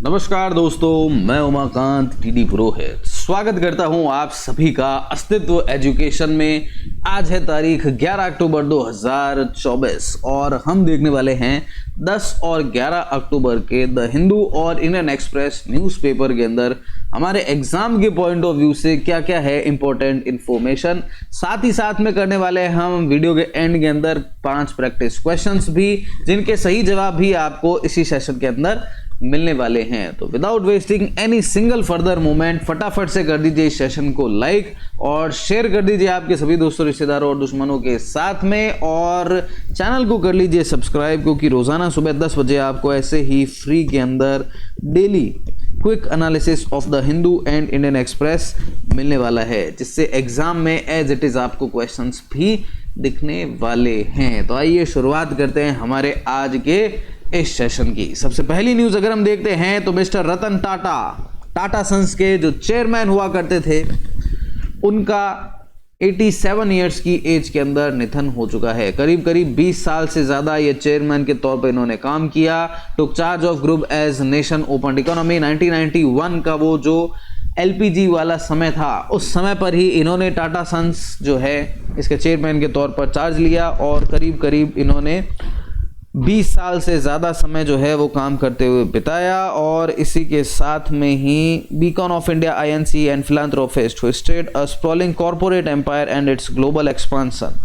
नमस्कार दोस्तों, मैं उमाकांत टीडी पुरोहित स्वागत करता हूं आप सभी का अस्तित्व एजुकेशन में। आज है तारीख 11 अक्टूबर 2024 और हम देखने वाले हैं 10 और 11 अक्टूबर के द हिंदू और इंडियन एक्सप्रेस न्यूज़पेपर के अंदर हमारे एग्जाम के पॉइंट ऑफ व्यू से क्या क्या है इंपॉर्टेंट इंफॉर्मेशन। साथ ही साथ में करने वाले हैं हम वीडियो के एंड के अंदर 5 प्रैक्टिस क्वेश्चंस भी, जिनके सही जवाब भी आपको इसी सेशन के अंदर मिलने वाले हैं। तो without wasting any single further moment फटाफट से कर दीजिए इस सेशन को लाइक और शेयर कर दीजिए आपके सभी दोस्तों, रिश्तेदारों और दुश्मनों के साथ में, और चैनल को कर लीजिए सब्सक्राइब, क्योंकि रोजाना सुबह 10 बजे आपको ऐसे ही फ्री के अंदर daily quick analysis of the Hindu and Indian express मिलने वाला है, जिससे एग्जाम में एज इट इज आपको क्वेश्चंस भी दिखने वाले हैं। तो आइए शुरुआत करते हैं हमारे आज के इस सेशन की। सबसे पहली न्यूज अगर हम देखते हैं तो मिस्टर रतन टाटा सन्स के जो चेयरमैन हुआ करते थे, उनका 87 इयर्स की एज के अंदर निधन हो चुका है। करीब 20 साल से ज्यादा ये चेयरमैन के तौर पर इन्होंने काम किया। Took charge of group as nation open economy 1991 का वो जो एलपीजी वाला समय था, उस समय पर ही इन्होंने टाटा सन्स जो है इसके चेयरमैन के तौर पर चार्ज लिया और करीब इन्होंने 20 साल से ज़्यादा समय जो है वो काम करते हुए बिताया। और इसी के साथ में ही beacon of India Inc and philanthropist who steered a sprawling corporate empire and its global expansion,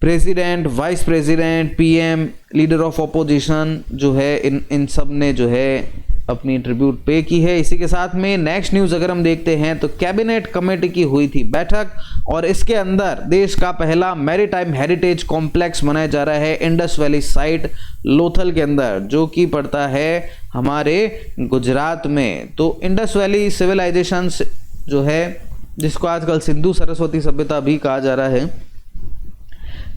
president, vice president, PM, leader of opposition जो है इन सब ने जो है अपनी ट्रिब्यूट पे की है। इसी के साथ में नेक्स्ट न्यूज अगर हम देखते हैं तो कैबिनेट कमेटी की हुई थी बैठक और इसके अंदर देश का पहला मैरीटाइम हेरिटेज कॉम्प्लेक्स बनाया जा रहा है इंडस वैली साइट लोथल के अंदर, जो कि पड़ता है हमारे गुजरात में। तो इंडस वैली सिविलाइजेशन जो है, जिसको आजकल सिंधु सरस्वती सभ्यता भी कहा जा रहा है,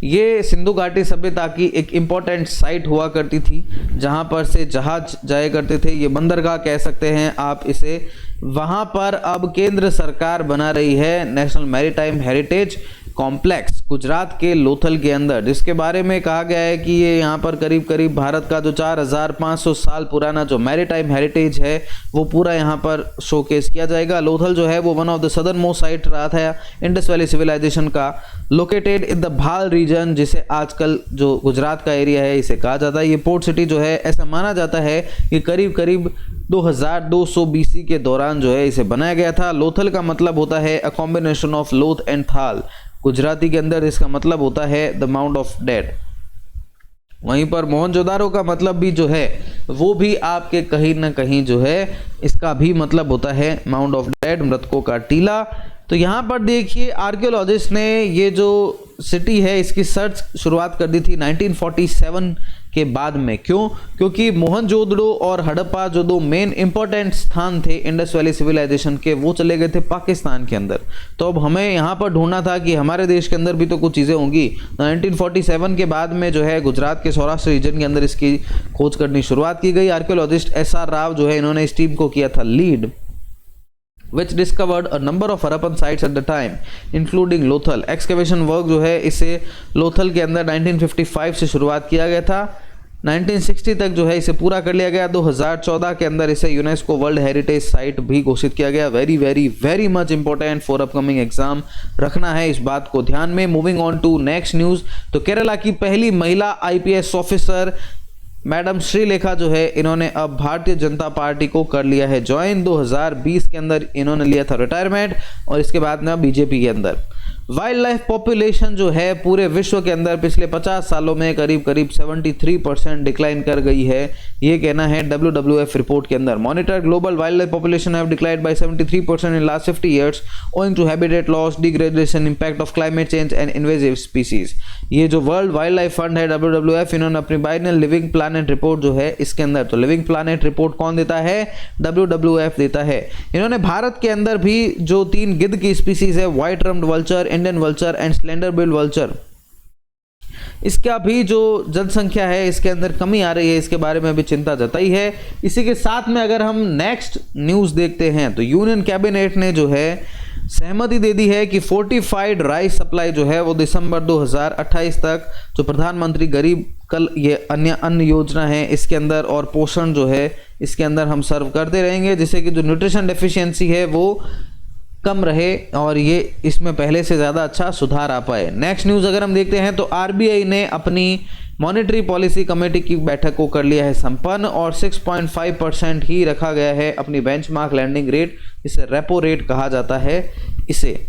ये सिंधु घाटी सभ्यता की एक इम्पोर्टेंट साइट हुआ करती थी, जहां पर से जहाज जाया करते थे। ये बंदरगाह कह सकते हैं आप इसे। वहां पर अब केंद्र सरकार बना रही है national maritime heritage complex Gujarat के लोथल के अंदर, जिसके बारे में कहा गया है कि ये यहाँ पर करीब भारत का जो 4500 साल पुराना जो मैरीटाइम हेरिटेज है वो पूरा यहाँ पर शोकेस किया जाएगा। लोथल जो है वो one of the southern most site रहा था इंडस वैली सिविलाइजेशन का, लोकेटेड इन द भाल रीजन, जिसे आजकल जो गुजरात का एरिया है इसे कहा जाता है। ये पोर्ट सिटी जो है, ऐसा माना जाता है कि करीब 2200 BC के दौरान जो है इसे बनाया गया था। लोथल का मतलब होता है अ कॉम्बिनेशन ऑफ लोथ एंड थाल, गुजराती के अंदर इसका मतलब होता है द माउंट ऑफ डेड। वहीं पर मोहनजोदारो का मतलब भी जो है वो भी आपके कहीं ना कहीं जो है इसका भी मतलब होता है माउंट ऑफ डेड, मृतकों का टीला। तो यहाँ पर देखिए आर्कियोलॉजिस्ट ने ये जो सिटी है इसकी सर्च शुरुआत कर दी थी 1947 के बाद में। क्यों? क्योंकि मोहनजोदड़ो और हड़प्पा जो दो मेन इंपॉर्टेंट स्थान थे इंडस वैली सिविलाइजेशन के, वो चले गए थे पाकिस्तान के अंदर। तो अब हमें यहाँ पर ढूंढना था कि हमारे देश के अंदर भी तो कुछ चीज़ें होंगी। 1947 के बाद में जो है गुजरात के सौराष्ट्र रीजन के अंदर इसकी खोज करनी शुरुआत की गई। आर्कियोलॉजिस्ट SR राव जो है, इन्होंने इस टीम को किया था lead, which discovered a number of Harappan sites at the time, including Lothal. Excavation work जो है इसे लोथल के अंदर 1955 से शुरुआत किया गया था। 1960 तक जो है इसे पूरा कर लिया गया। 2014 के अंदर इसे यूनेस्को वर्ल्ड हेरिटेज साइट भी घोषित किया गया। Very much important for upcoming exam, रखना है इस बात को ध्यान में। Moving on to next news, तो केरला की पहली महिला IPS ऑफिसर मैडम श्रीलेखा जो है, इन्होंने अब भारतीय जनता पार्टी को कर लिया है ज्वाइन। 2020 के अंदर इन्होंने लिया था रिटायरमेंट और इसके बाद में बीजेपी के अंदर। वाइल्ड लाइफ पॉपुलेशन जो है पूरे विश्व के अंदर पिछले 50 सालों में करीब 73% डिक्लाइन कर गई है, ये कहना है WWF रिपोर्ट के अंदर। Monitor global wildlife population have declined by 73% in last 50 years owing to habitat loss, degradation, impact of climate change and invasive species. ये जो वर्ल्ड वाइल्ड लाइफ फंड है WWF, इन्होंने अपनी बाइनल लिविंग प्लैनेट रिपोर्ट जो है इसके अंदर, तो लिविंग प्लैनेट रिपोर्ट कौन देता है? WWF देता है। इन्होंने भारत के अंदर भी जो 3 गिद्ध की स्पीसीज है, white rumped vulture, Indian vulture and slender bill vulture, इसका भी जो जनसंख्या है इसके अंदर कमी आ रही है, इसके बारे में भी चिंता जताई है। इसी के साथ में अगर हम नेक्स्ट न्यूज देखते हैं तो यूनियन कैबिनेट ने जो है सहमति दे दी है कि फोर्टिफाइड राइस सप्लाई जो है वो दिसंबर 2028 तक जो प्रधानमंत्री गरीब कल ये अन्य योजना है इसके अंदर और पोषण जो है इसके अंदर हम सर्व करते रहेंगे, जिससे कि जो न्यूट्रिशन डेफिशिएंसी है वो कम रहे और ये इसमें पहले से ज़्यादा अच्छा सुधार आ पाए। नेक्स्ट न्यूज़ अगर हम देखते हैं तो आरबीआई ने अपनी मॉनेटरी पॉलिसी कमेटी की बैठक को कर लिया है संपन्न और 6.5% ही रखा गया है अपनी बेंचमार्क लैंडिंग रेट, इसे रेपो रेट कहा जाता है इसे,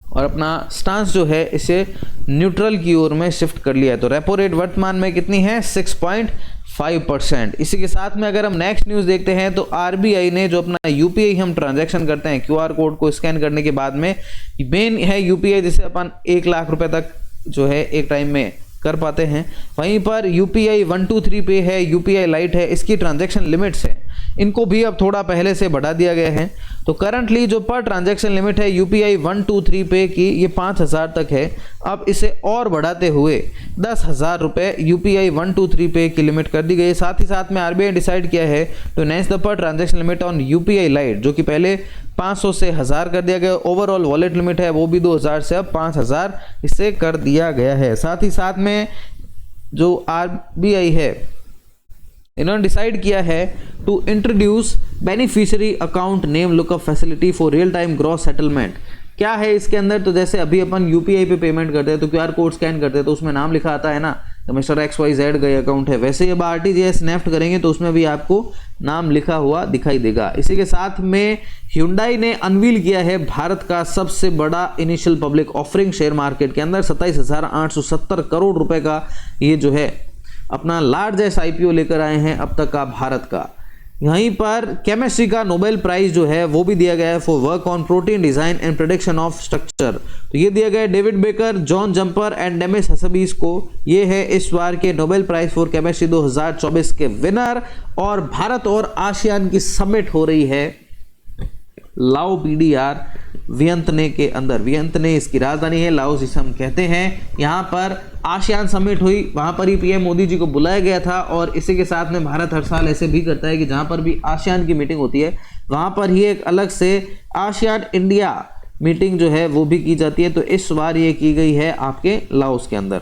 और अपना स्टांस जो है इसे न्यूट्रल की ओर में शिफ्ट कर लिया है। तो रेपो रेट वर्तमान में कितनी है 6.5%। इसी के साथ में अगर हम नेक्स्ट न्यूज़ देखते हैं तो आरबीआई ने जो अपना यूपीआई हम ट्रांजैक्शन करते हैं क्यूआर कोड को स्कैन करने के बाद में, मेन है यूपीआई जिसे अपन 1 लाख रुपए तक जो है एक टाइम में कर पाते हैं, वहीं पर यूपीआई 123 पे है, यूपीआई लाइट है, इसकी ट्रांजैक्शन लिमिट्स है, इनको भी अब थोड़ा पहले से बढ़ा दिया गया है। तो करंटली जो पर ट्रांजैक्शन लिमिट है यूपीआई 123 पे की ये 5000 तक है, अब इसे और बढ़ाते हुए 10,000 रुपये यूपीआई 123 पे की लिमिट कर दी गई है। साथ ही साथ में आरबीआई डिसाइड किया है तो नेक्स्ट द पर transaction limit on UPI light, जो कि पहले 500 से 1000 कर दिया गया, ओवरऑल वॉलेट लिमिट है वो भी 2000 से अब 5000 इससे कर दिया गया है। साथ ही साथ में जो आरबीआई है इन्होंने डिसाइड किया है to introduce beneficiary account name lookup facility for real time gross settlement. क्या है इसके अंदर, तो जैसे अभी अपन यूपीआई पे पेमेंट करते हैं तो क्यूआर कोड स्कैन करते हैं तो उसमें नाम लिखा आता है ना, तो मिस्टर XYZ गए अकाउंट है, वैसे ही अब आरटीजीएस नेफ्ट करेंगे तो उसमें भी आपको नाम लिखा हुआ दिखाई देगा। इसी के साथ में Hyundai ने अनवील किया है भारत का सबसे बड़ा initial public offering share market के अंदर 27,870 करोड़ रुपए का ये जो है अपना लार्जेस्ट आईपीओ लेकर आए हैं अब तक का भारत का। यहीं पर केमिस्ट्री का नोबेल प्राइज जो है वो भी दिया गया है for work on protein design and prediction of structure, तो ये दिया गया है David Baker, John Jumper and Demis Hassabis को। ये है इस बार के नोबेल प्राइज फॉर केमिस्ट्री 2024 के विनर। और भारत और आसियान की समिट हो रही है लाओ PDR वियंतने के अंदर। वियंतने इसकी राजधानी है, लाओस जिसे हम कहते हैं। यहाँ पर आसियान समिट हुई, वहाँ पर ही पीएम मोदी जी को बुलाया गया था। और इसी के साथ में भारत हर साल ऐसे भी करता है कि जहाँ पर भी आसियान की मीटिंग होती है वहाँ पर ही एक अलग से आसियान इंडिया मीटिंग जो है वो भी की जाती है। तो इस बार ये की गई है आपके लाओस के अंदर।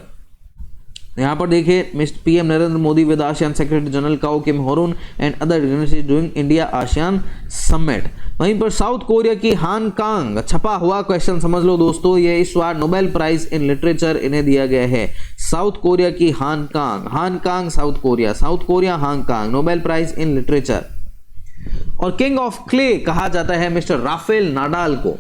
यहाँ पर देखिए mister PM Narendra Modi with ASEAN secretary general Kao Kim Hourn and other dignitaries doing India ASEAN summit. वहीं पर साउथ कोरिया की हांगकांग, छपा हुआ क्वेश्चन समझ लो दोस्तों, ये इस बार नोबेल प्राइज इन लिटरेचर इन्हें दिया गया है। साउथ कोरिया की Han Kang, Han Kang South Korea, South Korea Han Kang, Nobel prize in literature. और किंग ऑफ क्ले कहा जाता है मिस्टर राफेल नाडाल को।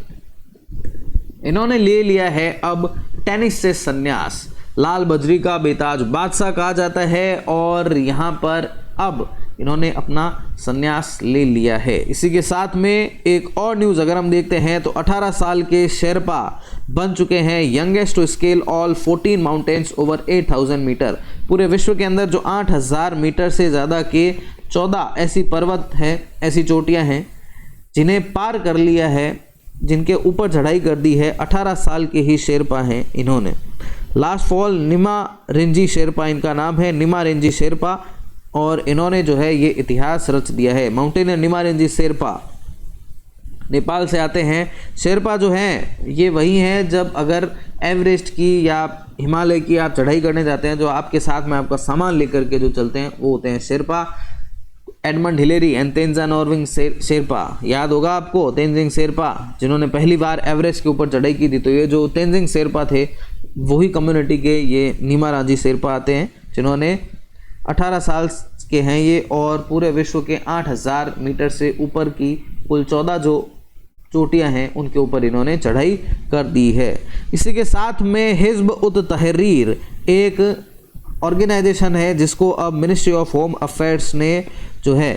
इन्होंने ले लिया है अब टेनिस से संन्यास। लाल बजरी का बेताज बादशाह कहा जाता है और यहाँ पर अब इन्होंने अपना संन्यास ले लिया है। इसी के साथ में एक और न्यूज़ अगर हम देखते हैं तो 18 साल के शेरपा बन चुके हैं youngest to scale all 14 mountains over 8000 metre. पूरे विश्व के अंदर जो 8000 मीटर से ज़्यादा के 14 ऐसी पर्वत हैं, ऐसी चोटियां हैं जिन्हें पार कर लिया है, जिनके ऊपर चढ़ाई कर दी है। 18 साल के ही शेरपा हैं इन्होंने। लास्ट फॉल निमा रिंजी शेरपा इनका नाम है, निमा रिंजी शेरपा, और इन्होंने जो है ये इतिहास रच दिया है। माउंटेनियर निमा रिंजी शेरपा नेपाल से आते हैं। शेरपा जो हैं ये वही हैं जब अगर एवरेस्ट की या हिमालय की आप चढ़ाई करने जाते हैं, जो आपके साथ में आपका सामान लेकर के जो चलते हैं वो होते हैं Sherpa. Edmund Hillary and Tenzing Norgay Sherpa, याद होगा आपको तेंजिंग शेरपा जिन्होंने पहली बार एवरेस्ट के ऊपर चढ़ाई की थी। तो ये जो तेंजिंग शेरपा थे वही कम्युनिटी के ये निमा रांजी शेरपा आते हैं, जिन्होंने 18 साल के हैं ये और पूरे विश्व के 8000 मीटर से ऊपर की कुल 14 जो चोटियां हैं उनके ऊपर इन्होंने चढ़ाई कर दी है। इसी के साथ में हिज़्ब उत तहरीर एक ऑर्गेनाइजेशन है जिसको अब मिनिस्ट्री ऑफ होम अफेयर्स ने जो है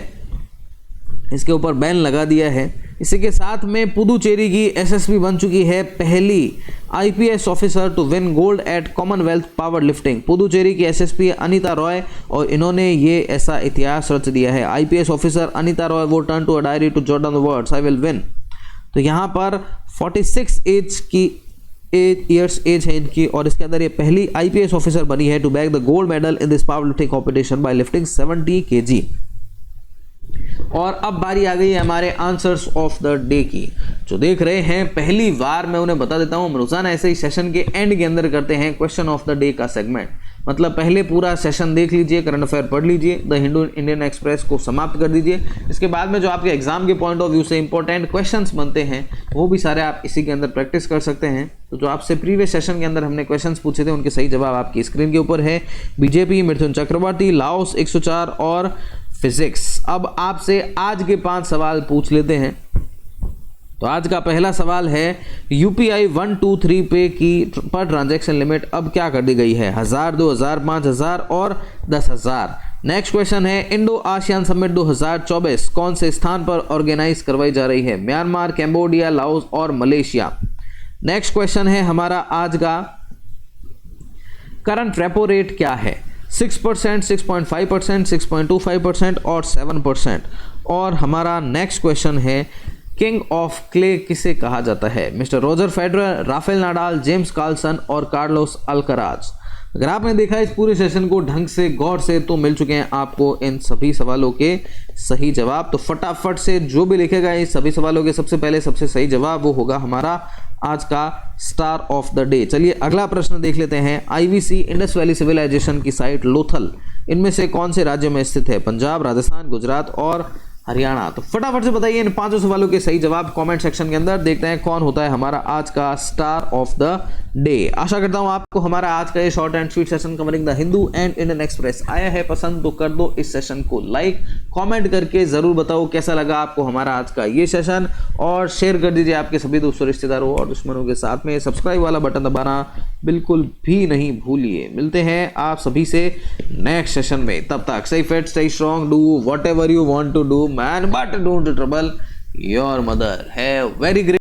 इसके ऊपर बैन लगा दिया है। इसी के साथ में पुदुचेरी की एसएसपी बन चुकी है पहली IPS officer to win gold at Commonwealth power lifting. Puducherry की एसएसपी अनीता रॉय, और इन्होंने ये ऐसा इतिहास रच दिया है। आईपीएस ऑफिसर अनीता रॉय वो turn to a diary to jot down the words I will win. तो यहाँ पर 46 ईयर्स एज है इनकी, और इसके अंदर ये पहली आईपीएस ऑफिसर बनी है to bag the gold medal in this power lifting competition by lifting 70 kg। और अब बारी आ गई है हमारे आंसर्स ऑफ द डे की। जो देख रहे हैं पहली बार मैं उन्हें बता देता हूं, हम रोजाना ऐसे ही सेशन के एंड के अंदर करते हैं क्वेश्चन ऑफ द डे का सेगमेंट। मतलब पहले पूरा सेशन देख लीजिए, करंट अफेयर पढ़ लीजिए, द हिंदू इंडियन एक्सप्रेस को समाप्त कर दीजिए। इसके बाद में जो आपके एग्जाम के पॉइंट ऑफ व्यू से इंपॉर्टेंट क्वेश्चंस बनते हैं वो भी सारे आप इसी के अंदर प्रैक्टिस कर सकते हैं। तो जो आपसे प्रीवियस सेशन के अंदर हमने क्वेश्चंस पूछे थे उनके सही जवाब आपकी स्क्रीन के ऊपर है। बीजेपी, मिथुन चक्रवर्ती, लाओस 104 और फिजिक्स। अब आपसे आज के 5 सवाल पूछ लेते हैं। तो आज का पहला सवाल है, यूपीआई 1, 2, 3 पे की पर ट्रांजैक्शन लिमिट अब क्या कर दी गई है? 1000, 2000, 5000 और 10,000। नेक्स्ट क्वेश्चन है, इंडो आसियान समिट 2024 कौन से स्थान पर ऑर्गेनाइज करवाई जा रही है? म्यांमार, कैम्बोडिया, लाओस और मलेशिया। नेक्स्ट क्वेश्चन है हमारा आज का, करंट रेपो रेट क्या है? 6%, 6.5%, 6.25% और 7%। और हमारा नेक्स्ट क्वेश्चन है, किंग ऑफ क्ले किसे कहा जाता है? Mister Roger Federer, Rafael Nadal, James Carlson और कार्लोस अल्कराज। अगर आपने देखा इस पूरे सेशन को ढंग से गौर से तो मिल चुके हैं आपको इन सभी सवालों के सही जवाब। तो फटाफट से जो भी लिखेगा इन सभी सवालों के सबसे पहले सबसे सही जवाब वो होगा हमारा आज का स्टार ऑफ द डे। चलिए अगला प्रश्न देख लेते हैं। आईवीसी इंडस वैली सिविलाइजेशन की साइट लोथल इनमें से कौन से राज्य में स्थित है? पंजाब, राजस्थान, गुजरात और हरियाणा। तो फटाफट से बताइए इन 5 सवालों के सही जवाब कमेंट सेक्शन के अंदर। देखते हैं कौन होता है हमारा आज का स्टार ऑफ द डे। आशा करता हूं आपको हमारा आज का ये short and sweet session covering the Hindu and Indian express आया है पसंद। तो कर दो इस सेशन को लाइक, कमेंट करके जरूर बताओ कैसा लगा आपको हमारा आज का ये सेशन, और शेयर कर दीजिए आपके सभी दोस्तों, रिश्तेदारों और दुश्मनों के साथ में। सब्सक्राइब वाला बटन दबाना बिल्कुल भी नहीं भूलिए। मिलते हैं आप सभी से नेक्स्ट सेशन में। तब तक stay fit, stay strong, do whatever you want to do man, but don't trouble your mother. Have very great